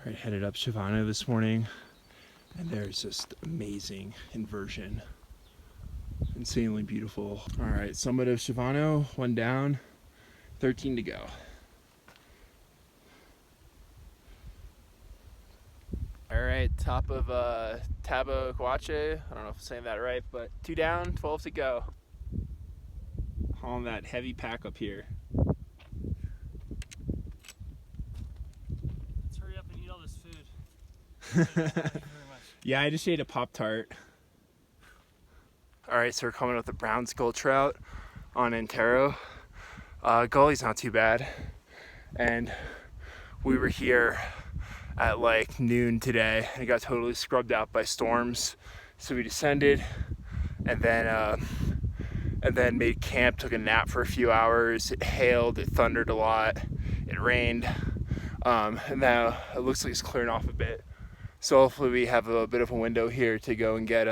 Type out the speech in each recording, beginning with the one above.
All right, headed up Shavano this morning, and there's just amazing inversion. Insanely beautiful. All right, summit of Shavano, 1 down, 13 to go. All right, top of Tabeguache. I don't know if I'm saying that right, but 2 down, 12 to go. Hauling that heavy pack up here. Let's hurry up and eat all this food. Thank you very much. Yeah, I just ate a Pop-Tart. All right, so we're coming up the Grouse Gulch route on Antero. Gully's not too bad, and we were here at like noon today and got totally scrubbed out by storms. So we descended and then made camp, took a nap for a few hours. It hailed, it thundered a lot, it rained, and now it looks like it's clearing off a bit. So hopefully we have a bit of a window here to go and get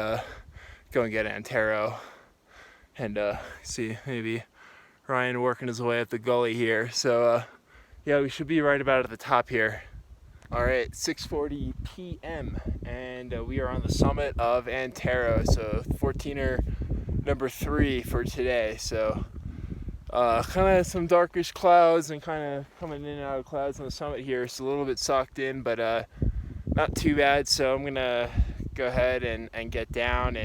Antero and see maybe Ryan working his way up the gully here. So yeah, we should be right about at the top here. All right, 6:40 p.m. and we are on the summit of Antero. So 14er number 3 for today. So kind of some darkish clouds and kind of coming in and out of clouds on the summit here. It's a little bit socked in, but not too bad. So I'm gonna go ahead and get down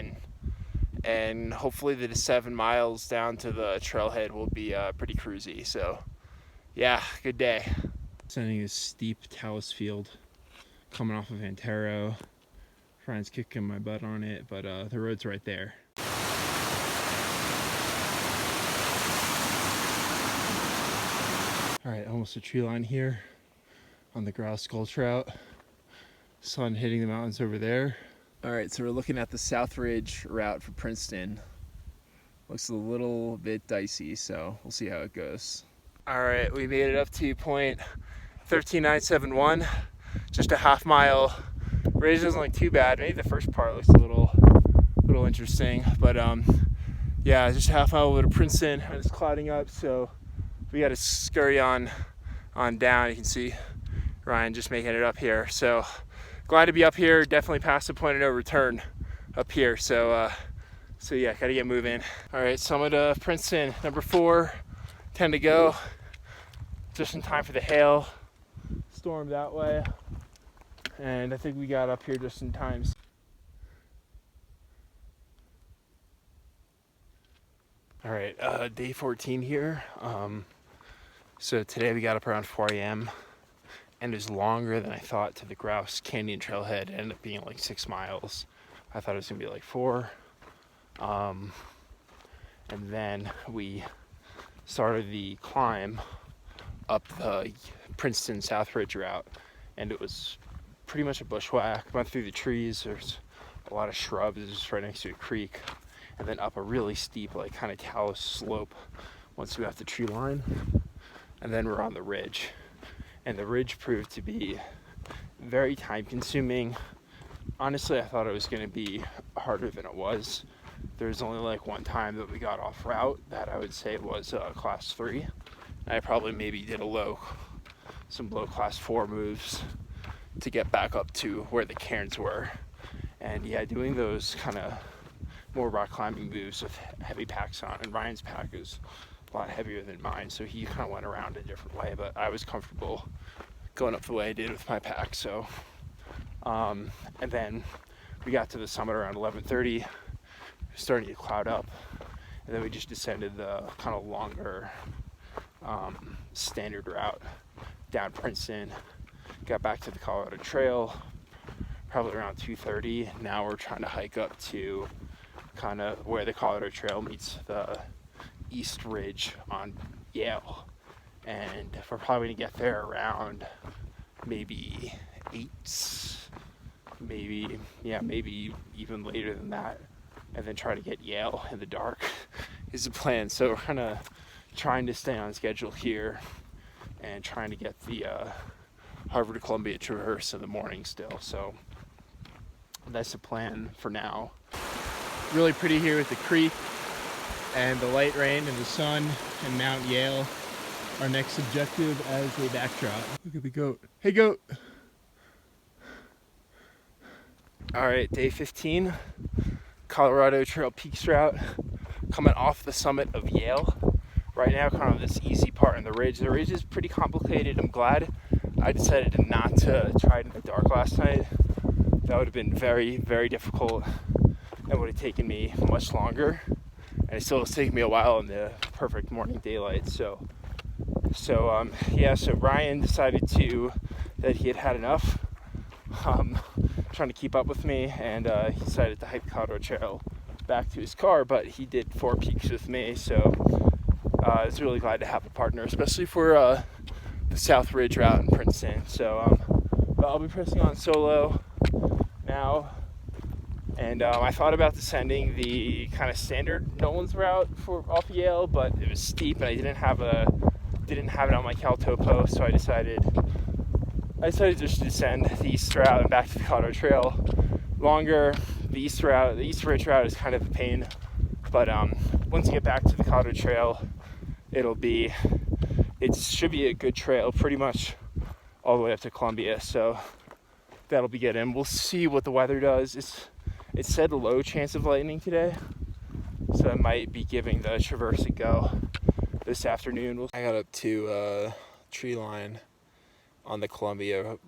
and hopefully the 7 miles down to the trailhead will be pretty cruisy. So yeah, good day. Sending a steep talus field coming off of Antero. Ryan's kicking my butt on it, but the road's right there. All right, almost a tree line here on the Grouse Gulch route. Sun hitting the mountains over there. All right, so we're looking at the South Ridge route for Princeton. Looks a little bit dicey, so we'll see how it goes. All right, we made it up to point 13971, just a half mile. Ridge isn't like too bad. Maybe the first part looks a little interesting, but yeah, just a half mile over to Princeton, and it's clouding up, so we got to scurry on down. You can see Ryan just making it up here. So glad to be up here. Definitely past the point of no return up here. So yeah, gotta get moving. All right, summit of Princeton, number 4, 10 to go. Just in time for the hail storm that way, and I think we got up here just in time. All right, day 14 here. So today we got up around 4 a.m. and it was longer than I thought to the Grouse Canyon trailhead. It ended up being like 6 miles. I thought it was gonna be like 4. And then we started the climb up the Princeton South Ridge route, and it was pretty much a bushwhack. Went through the trees. There's a lot of shrubs. It's just right next to a creek, and then up a really steep, like kind of talus slope once we got the tree line, and then we're on the ridge. And the ridge proved to be very time consuming. Honestly, I thought it was going to be harder than it was. There's only like one time that we got off route that I would say was class 3. I probably maybe did some low class 4 moves to get back up to where the cairns were. And yeah, doing those kind of more rock climbing moves with heavy packs on, and Ryan's pack is a lot heavier than mine, so he kind of went around a different way, but I was comfortable going up the way I did with my pack. So and then we got to the summit around 11:30, starting to cloud up, and then we just descended the kind of longer standard route down Princeton, got back to the Colorado Trail probably around 2:30. Now we're trying to hike up to kind of where the Colorado Trail meets the East Ridge on Yale, and we're probably gonna get there around maybe 8, maybe even later than that, and then try to get Yale in the dark is the plan. So we're kind of trying to stay on schedule here and trying to get the Harvard Columbia Traverse in the morning still. So that's the plan for now. Really pretty here with the creek and the light rain and the sun and Mount Yale. Our next objective as a backdrop. Look at the goat. Hey, goat. All right, day 15, Colorado Trail Peaks route, coming off the summit of Yale. Right now, kind of this easy part on the ridge. The ridge is pretty complicated. I'm glad I decided not to try it in the dark last night. That would have been very, very difficult and would have taken me much longer. And it still has taken me a while in the perfect morning daylight. So Ryan decided that he had enough. Trying to keep up with me, and he decided to hike the Colorado Trail back to his car, but he did 4 peaks with me, so I was really glad to have a partner, especially for the South Ridge route in Princeton. So but I'll be pressing on solo now, and I thought about descending the kind of standard Nolan's route off Yale, but it was steep and I didn't have it on my Cal Topo, so I decided just to descend the east route and back to the Colorado Trail. Longer, the east ridge route is kind of a pain, but once you get back to the Colorado Trail, it should be a good trail pretty much all the way up to Columbia, so that'll be good. And we'll see what the weather does. It said a low chance of lightning today, so I might be giving the traverse a go this afternoon. I got up to tree line on the Columbia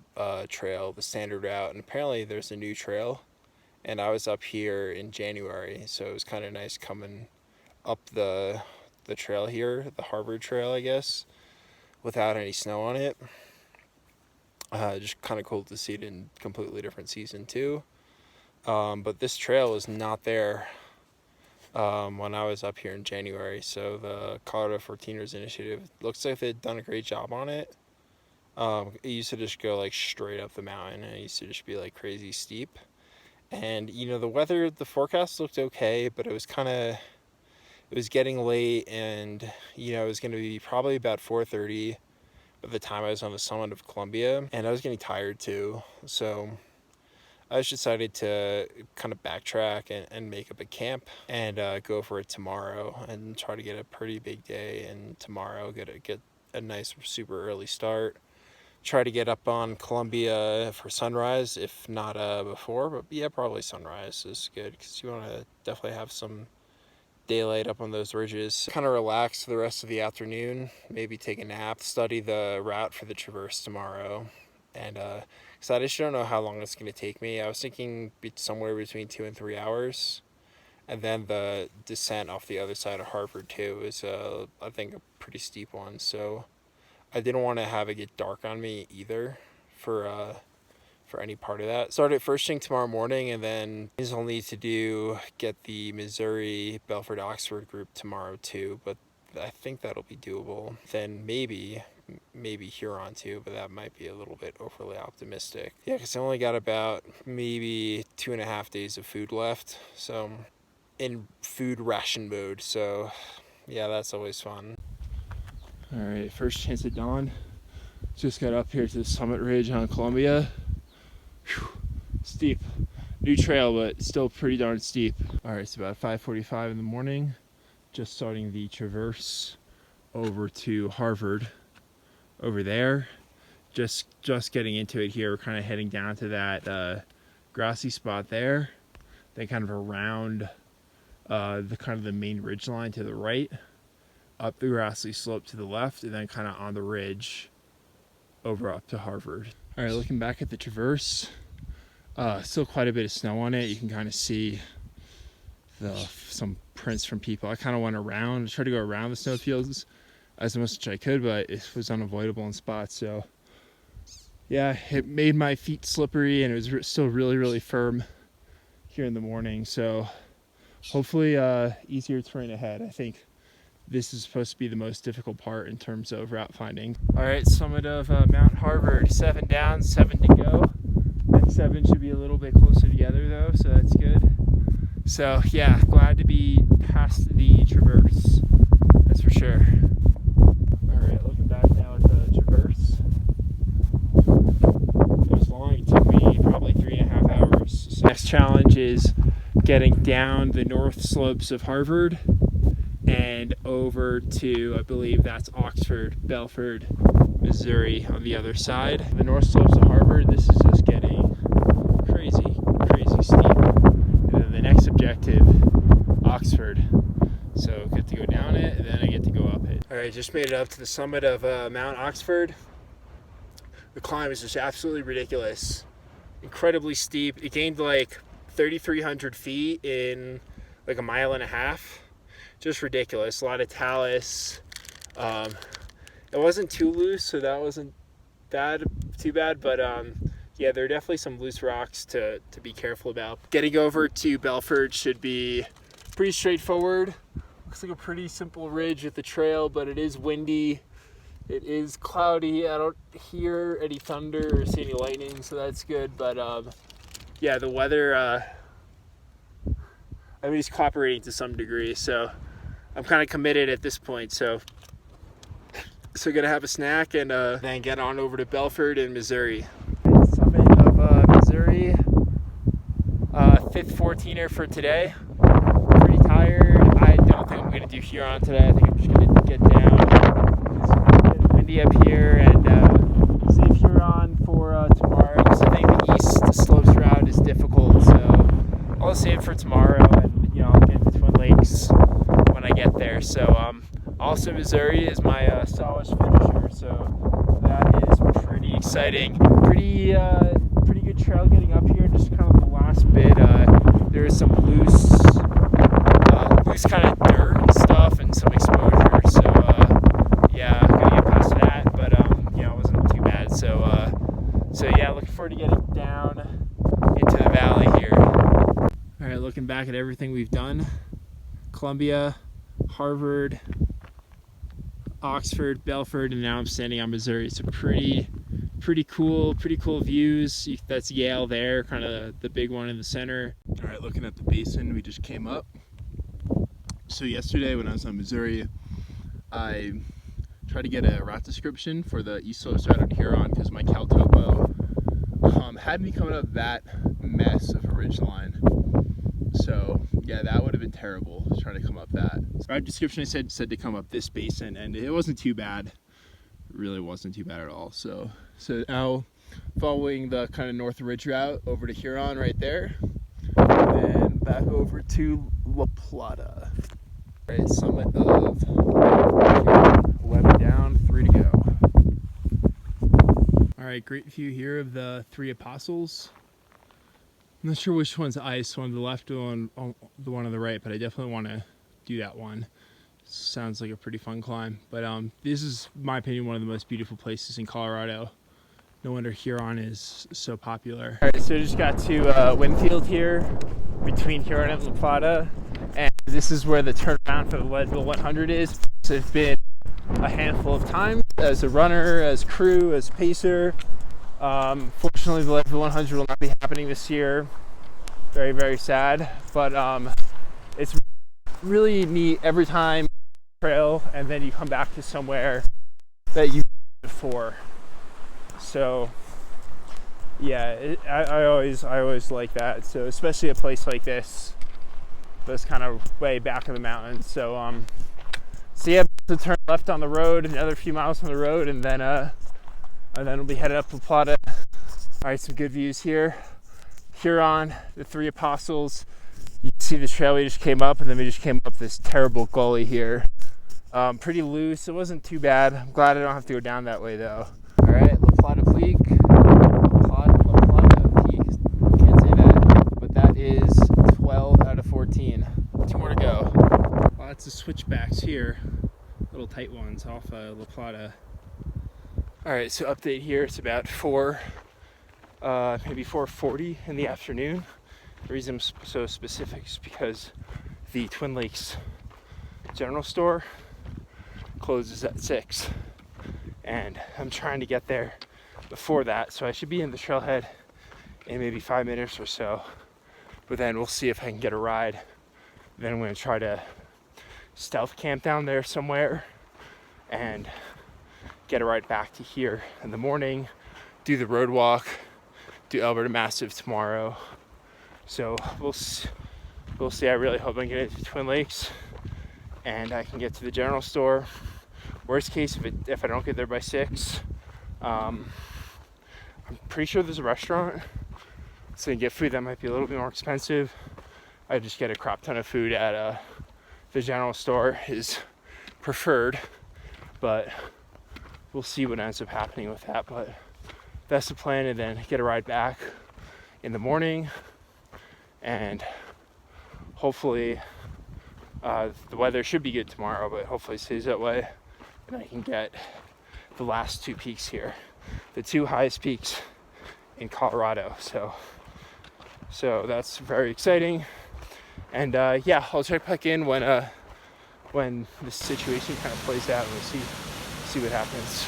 Trail, the standard route, and apparently there's a new trail, and I was up here in January, so it was kind of nice coming up the trail here, the Harvard Trail, I guess, without any snow on it. Just kind of cool to see it in a completely different season too. But this trail was not there when I was up here in January, so the Colorado 14ers Initiative looks like they've done a great job on it. It used to just go like straight up the mountain, and it used to just be like crazy steep. And the forecast looked okay, but it was getting late, and it was going to be probably about 4:30 by the time I was on the summit of Columbia, and I was getting tired too. So I just decided to kind of backtrack and make up a camp and go for it tomorrow and try to get a pretty big day. And tomorrow get a nice super early start. Try to get up on Columbia for sunrise, if not before, but yeah, probably sunrise is good because you want to definitely have some daylight up on those ridges. Kind of relax for the rest of the afternoon, maybe take a nap, study the route for the traverse tomorrow, and because I just don't know how long it's going to take me. I was thinking somewhere between 2 and 3 hours, and then the descent off the other side of Harvard too is I think a pretty steep one, so I didn't want to have it get dark on me either for any part of that. Started first thing tomorrow morning, and then I'll need to get the Missouri Belford Oxford group tomorrow too, but I think that'll be doable. Then maybe Huron too, but that might be a little bit overly optimistic. Yeah, because I only got about maybe 2.5 days of food left, so in food ration mode, so yeah, that's always fun. All right, first chance at dawn. Just got up here to the summit ridge on Columbia. Whew, steep. New trail, but still pretty darn steep. All right, it's about 5:45 in the morning. Just starting the traverse over to Harvard over there. Just getting into it here. We're kind of heading down to that grassy spot there. Then kind of around the main ridge line to the right, up the grassy slope to the left, and then kind of on the ridge over up to Harvard. All right, looking back at the traverse, still quite a bit of snow on it. You can kind of see some prints from people. I kind of went around, tried to go around the snowfields as much as I could, but it was unavoidable in spots. So yeah, it made my feet slippery, and it was still really, really firm here in the morning. So hopefully easier terrain ahead. I think this is supposed to be the most difficult part in terms of route finding. All right, summit of Mount Harvard, 7 down, 7 to go. Next 7 should be a little bit closer together though, so that's good. So yeah, glad to be past the traverse, that's for sure. All right, looking back now at the traverse. It was long, it took me probably 3.5 hours. So next challenge is getting down the north slopes of Harvard and over to, I believe that's Oxford, Belford, Missouri on the other side. The north slopes of Harvard, this is just getting crazy Oxford. So get to go down it, and then I get to go up it. All right, just made it up to the summit of Mount Oxford. The climb is just absolutely ridiculous. Incredibly steep. It gained like 3,300 feet in like a mile and a half. Just ridiculous. A lot of talus. It wasn't too loose, so that wasn't too bad, but yeah, there are definitely some loose rocks to be careful about. Getting over to Belford should be pretty straightforward. Looks like a pretty simple ridge with the trail, but it is windy. It is cloudy. I don't hear any thunder or see any lightning, so that's good. But yeah, the weather, it's cooperating to some degree, so I'm kind of committed at this point. So gonna have a snack and then get on over to Belford in Missouri. Summit of Missouri, 5th 14er for today. Pretty tired. I don't think I'm gonna do Huron today. I think I'm just gonna get down. It's windy up here and save Huron for tomorrow. Because I think the east slopes route is difficult, so I'll save for tomorrow, and I'll get to Twin Lakes when I get there. So also, Missouri is my sawage finisher, so that is pretty exciting. Pretty good trail getting up here. Just kind of the last bit. There is some loose kind of dirt and stuff, and some exposure. So yeah, I'm gonna get past that, but it wasn't too bad. So yeah, looking forward to getting down into the valley here. All right, looking back at everything we've done: Columbia, Harvard, Oxford, Belford, and now I'm standing on Missouri. It's a pretty cool views. That's Yale there, kind of the big one in the center. All right, looking at the basin we just came up. So yesterday when I was on Missouri, I tried to get a route description for the east slopes route on Huron because my Cal Topo had me coming up that mess of a ridgeline. So yeah, that would have been terrible, trying to come up that. So our description said to come up this basin, and it wasn't too bad. It really wasn't too bad at all. So now following the kind of north ridge route over to Huron right there, and then back over to La Plata. All right, summit of Huron, 11 down, 3 to go. All right, great view here of the Three Apostles. I'm not sure which one's ice, one on the left or the one on the right, but I definitely want to do that one. Sounds like a pretty fun climb. But this is, in my opinion, one of the most beautiful places in Colorado. No wonder Huron is so popular. All right, so I just got to Winfield here, between Huron and La Plata, and this is where the turnaround for the Leadville 100 is. So it's been a handful of times as a runner, as crew, as pacer. Fortunately, the Leadville 100 will not be happening this year. Very, very sad, but it's really neat every time you trail and then you come back to somewhere that you've been before. So yeah, I always like that. So especially a place like this, that's kind of way back in the mountains. So yeah, to turn left on the road, another few miles on the road, and then we'll be headed up to Plata. All right, some good views here. Huron, the Three Apostles. You can see the trail we just came up, and then we just came up this terrible gully here. Pretty loose. It wasn't too bad. I'm glad I don't have to go down that way though. All right, Plata Peak. Plata Peak. Can't say that, but that is 12 out of 14. 2 more to go. Lots of switchbacks here. Little tight ones off La Plata. All right, so update here. It's about maybe 4:40 in the afternoon. The reason I'm so specific is because the Twin Lakes general store closes at 6, and I'm trying to get there before that, so I should be in the trailhead in maybe 5 minutes or so. But then we'll see if I can get a ride. Then I'm going to try to stealth camp down there somewhere and get a ride back to here in the morning, do the road walk, do Alberta Massive tomorrow. So we'll see. I really hope I can get to Twin Lakes and I can get to the general store. Worst case, if I don't get there by 6, I'm pretty sure there's a restaurant, so I can get food that might be a little bit more expensive. I just get a crap ton of food at the general store is preferred, but we'll see what ends up happening with that. But that's the plan, and then get a ride back in the morning, and hopefully the weather should be good tomorrow, but hopefully it stays that way, and I can get the last 2 peaks here, the 2 highest peaks in Colorado. So that's very exciting, and yeah, I'll check back in when this situation kind of plays out, and we'll see what happens.